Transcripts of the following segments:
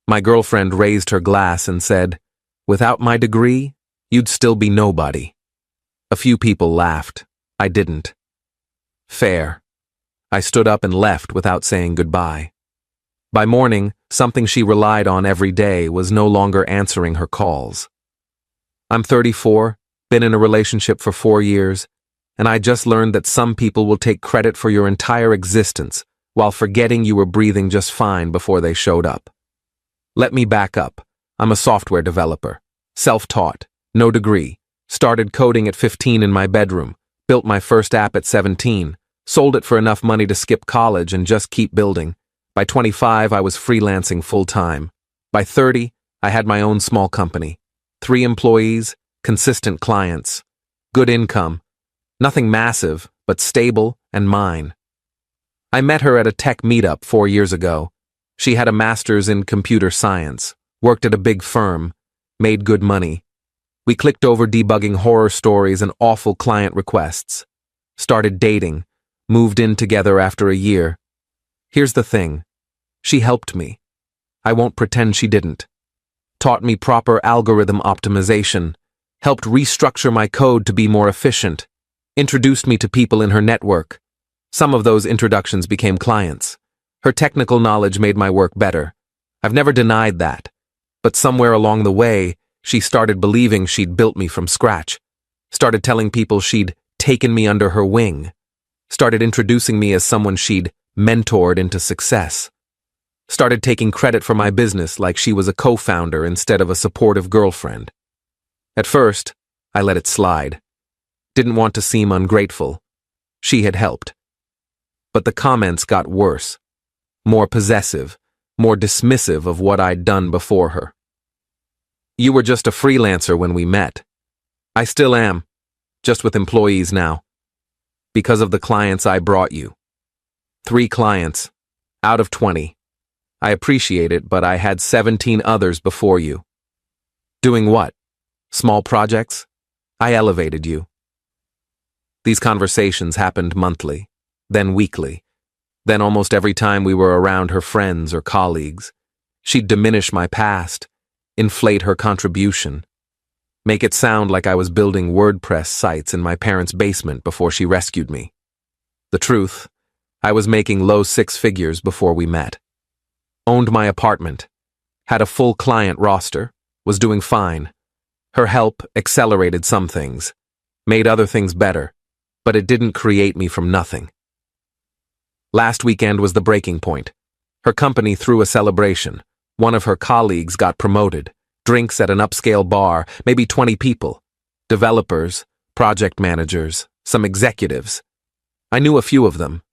My girlfriend raised her glass and said, "Without my degree, you'd still be nobody." A few people laughed. I didn't. Fair. I stood up and left without saying goodbye. By morning, something she relied on every day was no longer answering her calls. I'm 34, been in a relationship for 4 years, and I just learned that some people will take credit for your entire existence while forgetting you were breathing just fine before they showed up. Let me back up. I'm a software developer, self-taught, no degree, started coding at 15 in my bedroom, built my first app at 17, sold it for enough money to skip college and just keep building. By 25, I was freelancing full-time. By 30, I had my own small company. 3 employees, consistent clients, good income, nothing massive, but stable and mine. I met her at a tech meetup 4 years ago. She had a master's in computer science, worked at a big firm, made good money. We clicked over debugging horror stories and awful client requests. Started dating, moved in together after a year. Here's the thing. She helped me. I won't pretend she didn't. Taught me proper algorithm optimization, helped restructure my code to be more efficient, introduced me to people in her network. Some of those introductions became clients. Her technical knowledge made my work better. I've never denied that. But somewhere along the way, she started believing she'd built me from scratch. Started telling people she'd taken me under her wing. Started introducing me as someone she'd mentored into success. Started taking credit for my business like she was a co-founder instead of a supportive girlfriend. At first, I let it slide. Didn't want to seem ungrateful. She had helped. But the comments got worse. More possessive, more dismissive of what I'd done before her. You were just a freelancer when we met. I still am, just with employees now. Because of the clients I brought you. 3 clients, out of 20. I appreciate it, but I had 17 others before you. Doing what? Small projects? I elevated you. These conversations happened monthly, then weekly, then almost every time we were around her friends or colleagues. She'd diminish my past, inflate her contribution, make it sound like I was building WordPress sites in my parents' basement before she rescued me. The truth, I was making low 6 figures before we met. Owned my apartment, had a full client roster, was doing fine. Her help accelerated some things, made other things better, but it didn't create me from nothing. Last weekend was the breaking point. Her company threw a celebration. One of her colleagues got promoted. Drinks at an upscale bar, maybe 20 people. Developers, project managers, some executives. I knew a few of them.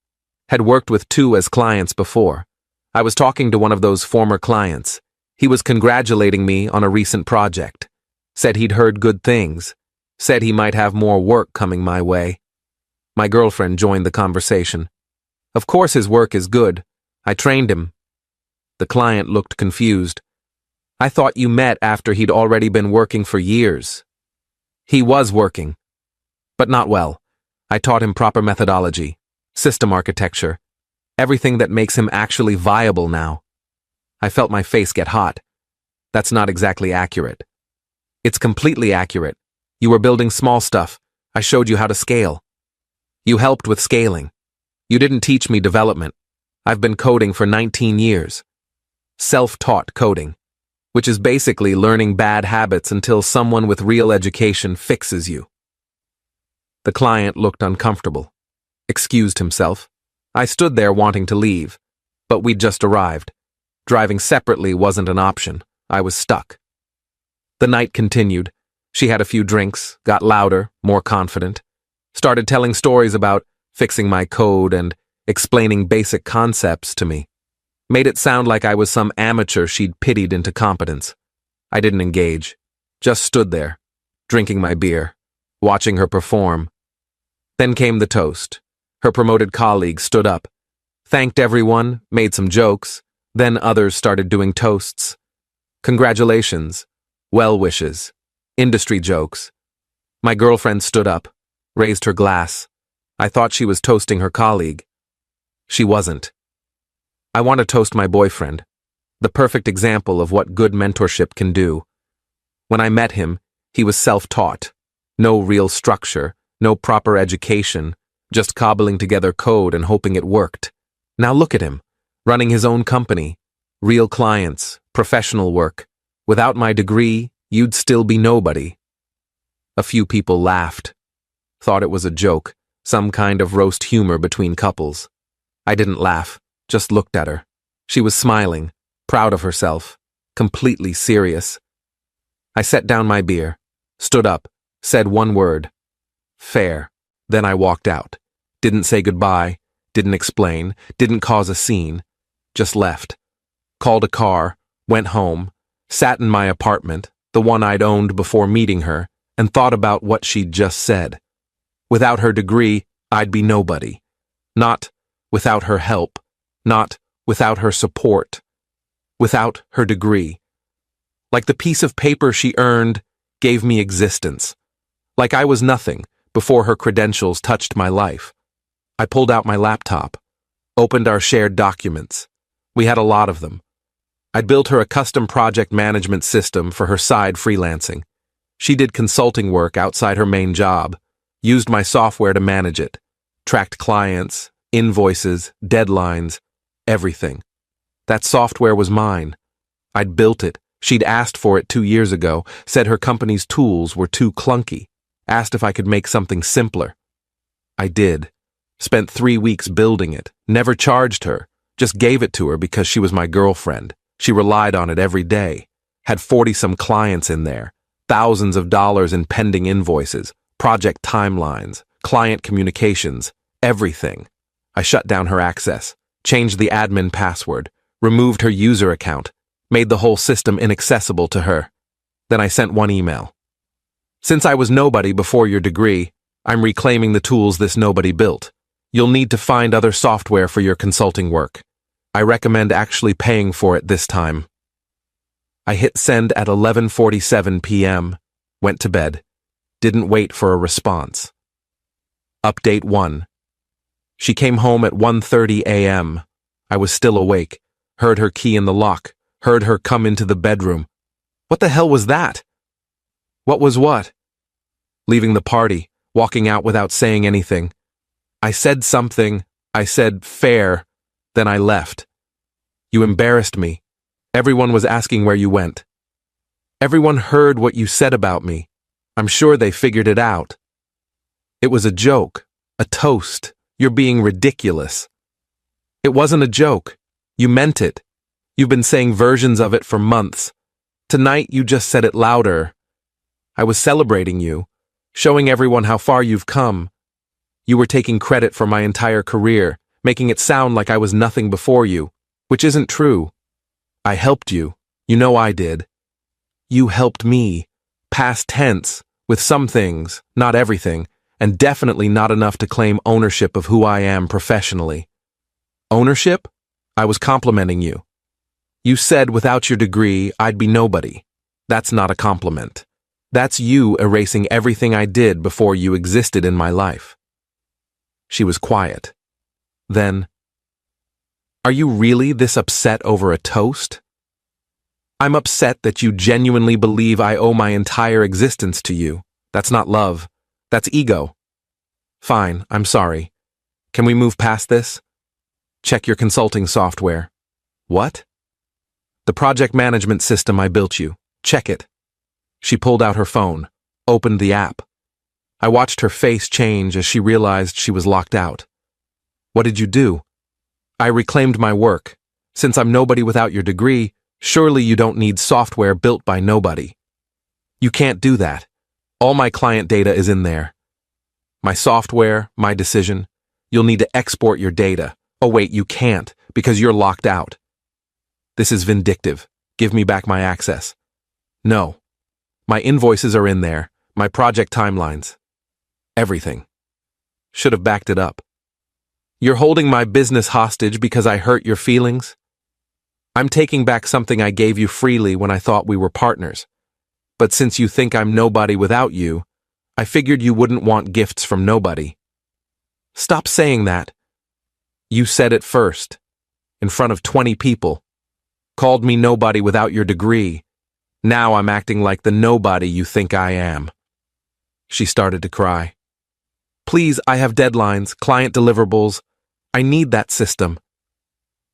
Had worked with 2 as clients before. I was talking to one of those former clients. He was congratulating me on a recent project. Said he'd heard good things. Said he might have more work coming my way. My girlfriend joined the conversation. Of course his work is good. I trained him. The client looked confused. I thought you met after he'd already been working for years. He was working, but not well. I taught him proper methodology, system architecture, everything that makes him actually viable now. I felt my face get hot. That's not exactly accurate. It's completely accurate. You were building small stuff. I showed you how to scale. You helped with scaling. You didn't teach me development. I've been coding for 19 years. Self-taught coding, which is basically learning bad habits until someone with real education fixes you. The client looked uncomfortable, excused himself. I stood there wanting to leave, but we'd just arrived. Driving separately wasn't an option. I was stuck. The night continued. She had a few drinks, got louder, more confident, started telling stories about fixing my code and explaining basic concepts to me. Made it sound like I was some amateur she'd pitied into competence. I didn't engage, just stood there, drinking my beer, watching her perform. Then came the toast. Her promoted colleague stood up, thanked everyone, made some jokes, then others started doing toasts. Congratulations, well wishes, industry jokes. My girlfriend stood up, raised her glass. I thought she was toasting her colleague. She wasn't. I want to toast my boyfriend. The perfect example of what good mentorship can do. When I met him, he was self-taught. No real structure, no proper education, just cobbling together code and hoping it worked. Now look at him, running his own company, real clients, professional work. Without my degree, you'd still be nobody. A few people laughed, thought it was a joke, some kind of roast humor between couples. I didn't laugh, just looked at her. She was smiling, proud of herself, completely serious. I set down my beer, stood up, said one word, fair. Then I walked out. Didn't say goodbye, didn't explain, didn't cause a scene, just left. Called a car, went home, sat in my apartment, the one I'd owned before meeting her, and thought about what she'd just said. Without her degree, I'd be nobody. Not without her help, not without her support. Without her degree. Like the piece of paper she earned gave me existence. Like I was nothing before her credentials touched my life. I pulled out my laptop, opened our shared documents. We had a lot of them. I'd built her a custom project management system for her side freelancing. She did consulting work outside her main job, used my software to manage it, tracked clients, invoices, deadlines, everything. That software was mine. I'd built it. She'd asked for it 2 years ago, said her company's tools were too clunky, asked if I could make something simpler. I did. Spent 3 weeks building it, never charged her, just gave it to her because she was my girlfriend. She relied on it every day. Had 40-some clients in there, thousands of dollars in pending invoices, project timelines, client communications, everything. I shut down her access, changed the admin password, removed her user account, made the whole system inaccessible to her. Then I sent one email. Since I was nobody before your degree, I'm reclaiming the tools this nobody built. You'll need to find other software for your consulting work. I recommend actually paying for it this time. I hit send at 11:47 p.m., went to bed, didn't wait for a response. Update 1. She came home at 1:30 a.m. I was still awake, heard her key in the lock, heard her come into the bedroom. What the hell was that? What was what? Leaving the party, walking out without saying anything. I said something, I said fair, then I left. You embarrassed me. Everyone was asking where you went. Everyone heard what you said about me. I'm sure they figured it out. It was a joke, a toast. You're being ridiculous. It wasn't a joke. You meant it. You've been saying versions of it for months. Tonight you just said it louder. I was celebrating you, showing everyone how far you've come. You were taking credit for my entire career, making it sound like I was nothing before you, which isn't true. I helped you. You know I did. You helped me, past tense, with some things, not everything, and definitely not enough to claim ownership of who I am professionally. Ownership? I was complimenting you. You said without your degree, I'd be nobody. That's not a compliment. That's you erasing everything I did before you existed in my life. She was quiet. Then, are you really this upset over a toast? I'm upset that you genuinely believe I owe my entire existence to you. That's not love. That's ego. Fine, I'm sorry. Can we move past this? Check your consulting software. What? The project management system I built you. Check it. She pulled out her phone, opened the app. I watched her face change as she realized she was locked out. What did you do? I reclaimed my work. Since I'm nobody without your degree, surely you don't need software built by nobody. You can't do that. All my client data is in there. My software, my decision. You'll need to export your data. Oh wait, you can't, because you're locked out. This is vindictive. Give me back my access. No. My invoices are in there, my project timelines. Everything. Should have backed it up. You're holding my business hostage because I hurt your feelings? I'm taking back something I gave you freely when I thought we were partners. But since you think I'm nobody without you, I figured you wouldn't want gifts from nobody. Stop saying that. You said it first, in front of 20 people. Called me nobody without your degree. Now I'm acting like the nobody you think I am. She started to cry. Please, I have deadlines, client deliverables. I need that system.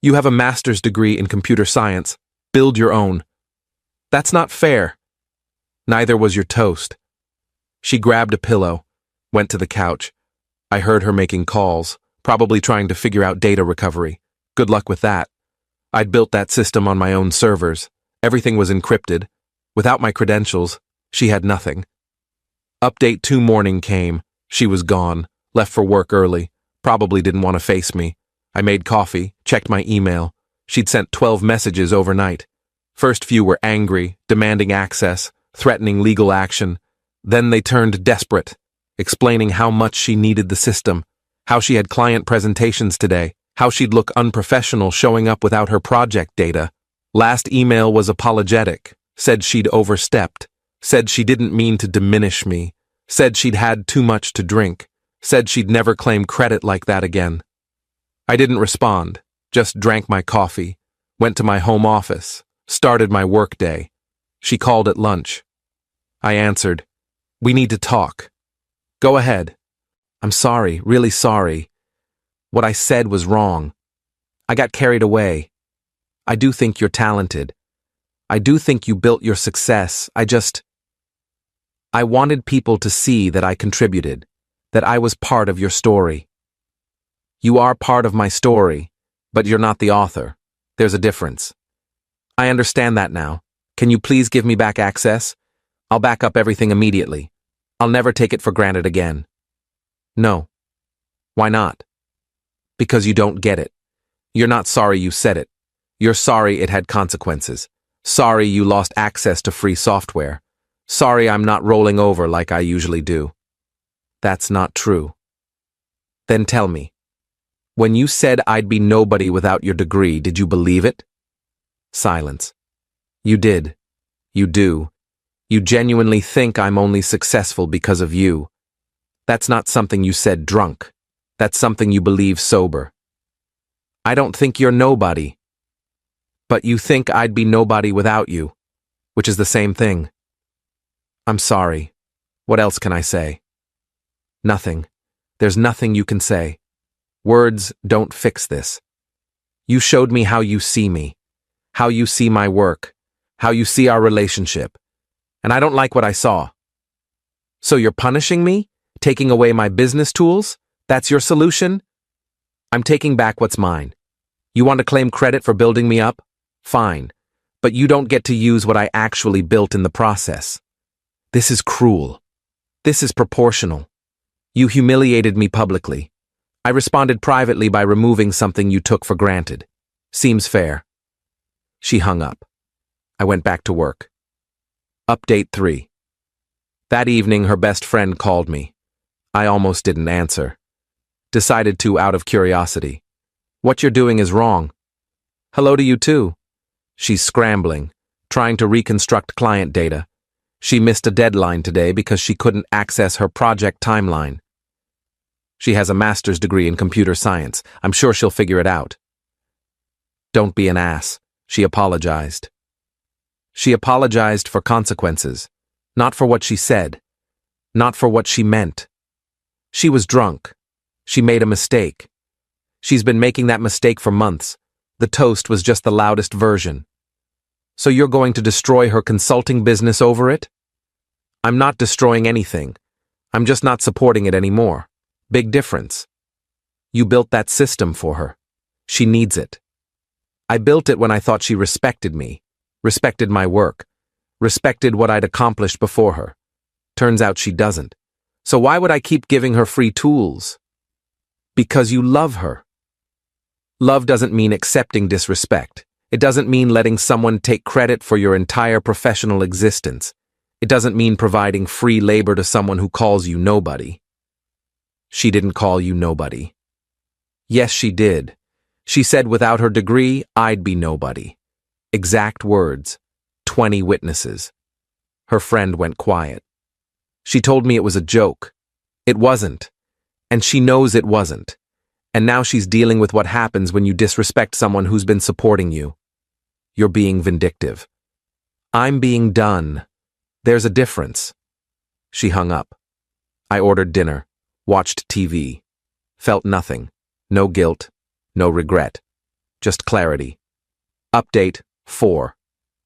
You have a master's degree in computer science. Build your own. That's not fair. Neither was your toast. She grabbed a pillow, went to the couch. I heard her making calls, probably trying to figure out data recovery. Good luck with that. I'd built that system on my own servers. Everything was encrypted. Without my credentials, she had nothing. Update 2 morning came. She was gone, left for work early, probably didn't want to face me. I made coffee, checked my email. She'd sent 12 messages overnight. First few were angry, demanding access, threatening legal action. Then they turned desperate, explaining how much she needed the system, how she had client presentations today, how she'd look unprofessional showing up without her project data. Last email was apologetic, said she'd overstepped, said she didn't mean to diminish me, said she'd had too much to drink, said she'd never claim credit like that again. I didn't respond, just drank my coffee, went to my home office, started my workday. She called at lunch. I answered, "We need to talk." "Go ahead." "I'm sorry, really sorry. What I said was wrong. I got carried away. I do think you're talented. I do think you built your success. I wanted people to see that I contributed, that I was part of your story. You are part of my story, but you're not the author. There's a difference. I understand that now. Can you please give me back access? I'll back up everything immediately. I'll never take it for granted again." "No." "Why not?" "Because you don't get it. You're not sorry you said it. You're sorry it had consequences. Sorry you lost access to free software. Sorry I'm not rolling over like I usually do." "That's not true." "Then tell me. When you said I'd be nobody without your degree, did you believe it?" Silence. "You did. You do. You genuinely think I'm only successful because of you. That's not something you said drunk. That's something you believe sober. I don't think you're nobody. But you think I'd be nobody without you, which is the same thing." "I'm sorry. What else can I say?" "Nothing. There's nothing you can say. Words don't fix this. You showed me how you see me, how you see my work, how you see our relationship, and I don't like what I saw. So you're punishing me? Taking away my business tools? That's your solution? I'm taking back what's mine. You want to claim credit for building me up? Fine, but you don't get to use what I actually built in the process. This is cruel. This is proportional. You humiliated me publicly. I responded privately by removing something you took for granted. Seems fair." She hung up. I went back to work. Update 3. That evening, her best friend called me. I almost didn't answer. Decided to out of curiosity. "What you're doing is wrong." "Hello to you too." She's scrambling, trying to reconstruct client data. She missed a deadline today because she couldn't access her project timeline. She has a master's degree in computer science. I'm sure she'll figure it out. "Don't be an ass." She apologized. She apologized for consequences, not for what she said, not for what she meant. She was drunk. She made a mistake. She's been making that mistake for months. The toast was just the loudest version. So you're going to destroy her consulting business over it? I'm not destroying anything. I'm just not supporting it anymore. Big difference. You built that system for her. She needs it. I built it when I thought she respected me, respected my work, respected what I'd accomplished before her. Turns out she doesn't. So why would I keep giving her free tools? Because you love her. Love doesn't mean accepting disrespect. It doesn't mean letting someone take credit for your entire professional existence. It doesn't mean providing free labor to someone who calls you nobody. She didn't call you nobody. Yes, she did. She said without her degree, I'd be nobody. Exact words. 20 witnesses. Her friend went quiet. She told me it was a joke. It wasn't. And she knows it wasn't. And now she's dealing with what happens when you disrespect someone who's been supporting you. you're being vindictive. I'm being done. There's a difference. She hung up. I ordered dinner, watched TV, felt nothing, no guilt, no regret, just clarity. Update 4.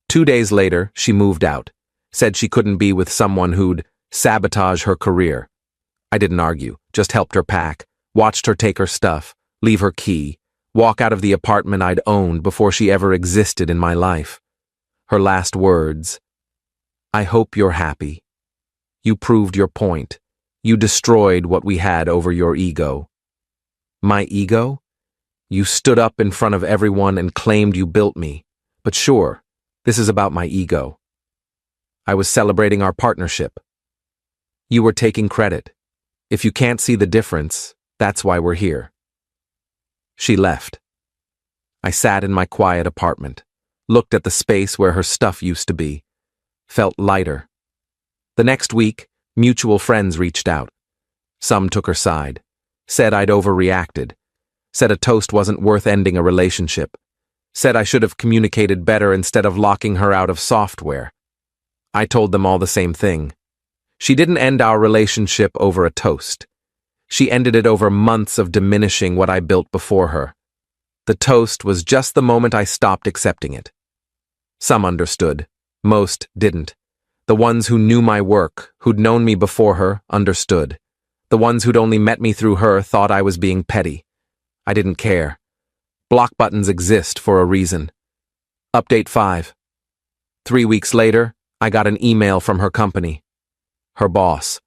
2 days later, she moved out, said she couldn't be with someone who'd sabotage her career. I didn't argue, just helped her pack, watched her take her stuff, leave her key, walk out of the apartment I'd owned before she ever existed in my life. Her last words, "I hope you're happy. You proved your point. You destroyed what we had over your ego." My ego? You stood up in front of everyone and claimed you built me. But sure, this is about my ego. I was celebrating our partnership. You were taking credit. If you can't see the difference, that's why we're here. She left. I sat in my quiet apartment, looked at the space where her stuff used to be, felt lighter. The next week, mutual friends reached out. Some took her side, said I'd overreacted, said a toast wasn't worth ending a relationship, said I should have communicated better instead of locking her out of software. I told them all the same thing. She didn't end our relationship over a toast. She ended it over months of diminishing what I built before her. The toast was just the moment I stopped accepting it. Some understood. Most didn't. The ones who knew my work, who'd known me before her, understood. The ones who'd only met me through her thought I was being petty. I didn't care. Block buttons exist for a reason. Update 5. 3 weeks later, I got an email from her company. Her boss.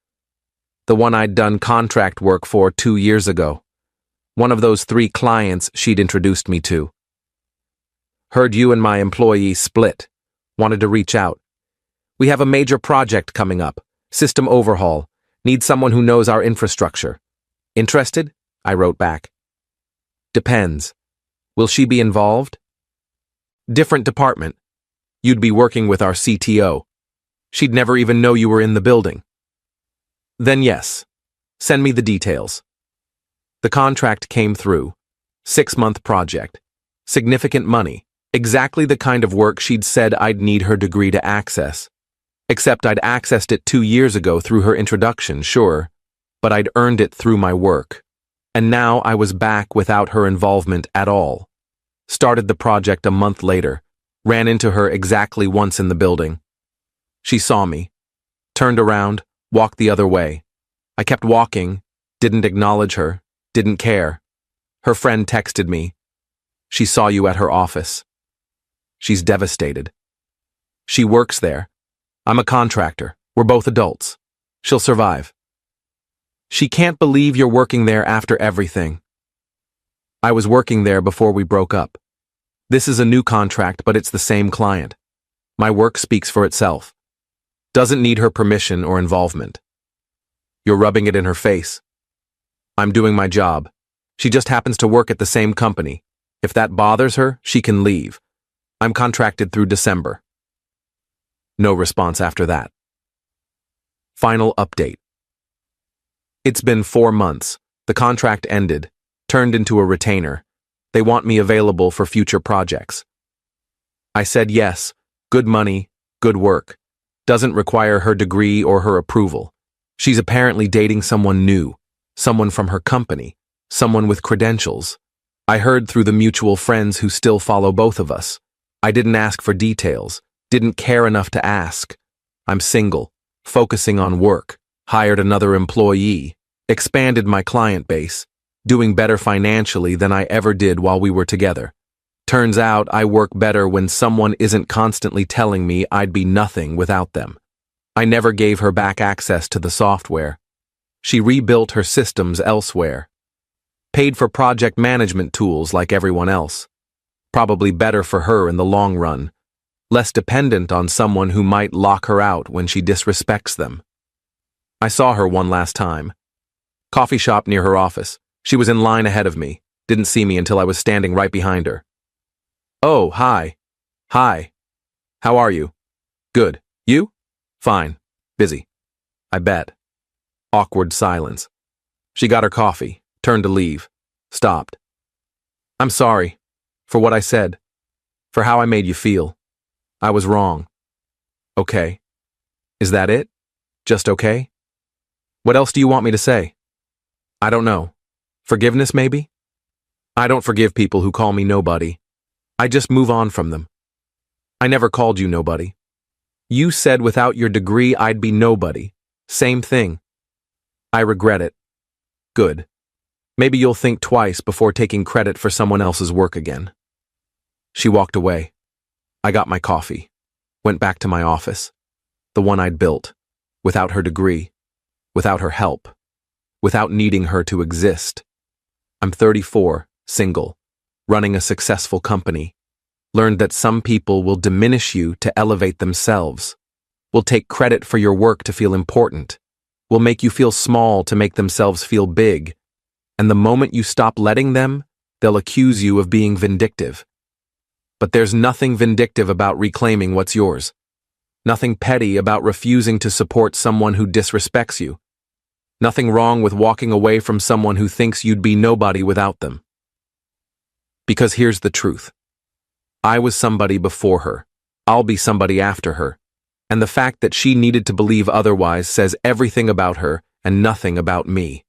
The one I'd done contract work for 2 years ago. One of those 3 clients she'd introduced me to. Heard you and my employee split. Wanted to reach out. We have a major project coming up. System overhaul. Need someone who knows our infrastructure. Interested? I wrote back. Depends. Will she be involved? Different department. You'd be working with our CTO. She'd never even know you were in the building. Then yes. Send me the details. The contract came through. 6-month project. Significant money. Exactly the kind of work she'd said I'd need her degree to access. Except I'd accessed it 2 years ago through her introduction, sure, but I'd earned it through my work. And now I was back without her involvement at all. Started the project a month later. Ran into her exactly once in the building. She saw me. Turned around, walked the other way. I kept walking, didn't acknowledge her, didn't care. Her friend texted me. She saw you at her office. She's devastated. She works there. I'm a contractor. We're both adults. She'll survive. She can't believe you're working there after everything. I was working there before we broke up. This is a new contract, but it's the same client. My work speaks for itself. Doesn't need her permission or involvement. You're rubbing it in her face. I'm doing my job. She just happens to work at the same company. If that bothers her, she can leave. I'm contracted through December. No response after that. Final update. It's been 4 months. The contract ended, turned into a retainer. They want me available for future projects. I said yes, good money, good work. Doesn't require her degree or her approval. She's apparently dating someone new, someone from her company, someone with credentials. I heard through the mutual friends who still follow both of us. I didn't ask for details, didn't care enough to ask. I'm single, focusing on work, hired another employee, expanded my client base, doing better financially than I ever did while we were together. Turns out I work better when someone isn't constantly telling me I'd be nothing without them. I never gave her back access to the software. She rebuilt her systems elsewhere. Paid for project management tools like everyone else. Probably better for her in the long run. Less dependent on someone who might lock her out when she disrespects them. I saw her one last time. Coffee shop near her office. She was in line ahead of me. Didn't see me until I was standing right behind her. Oh, hi. Hi. How are you? Good. You? Fine. Busy. I bet. Awkward silence. She got her coffee, turned to leave, stopped. I'm sorry for what I said. For how I made you feel. I was wrong. Okay. Is that it? Just okay? What else do you want me to say? I don't know. Forgiveness, maybe? I don't forgive people who call me nobody. I just move on from them. I never called you nobody. You said without your degree I'd be nobody. Same thing. I regret it. Good. Maybe you'll think twice before taking credit for someone else's work again. She walked away. I got my coffee. Went back to my office. The one I'd built. Without her degree. Without her help. Without needing her to exist. I'm 34, single, running a successful company. Learned that some people will diminish you to elevate themselves. Will take credit for your work to feel important. Will make you feel small to make themselves feel big. And the moment you stop letting them, they'll accuse you of being vindictive. But there's nothing vindictive about reclaiming what's yours. Nothing petty about refusing to support someone who disrespects you. Nothing wrong with walking away from someone who thinks you'd be nobody without them. Because here's the truth. I was somebody before her. I'll be somebody after her. And the fact that she needed to believe otherwise says everything about her and nothing about me.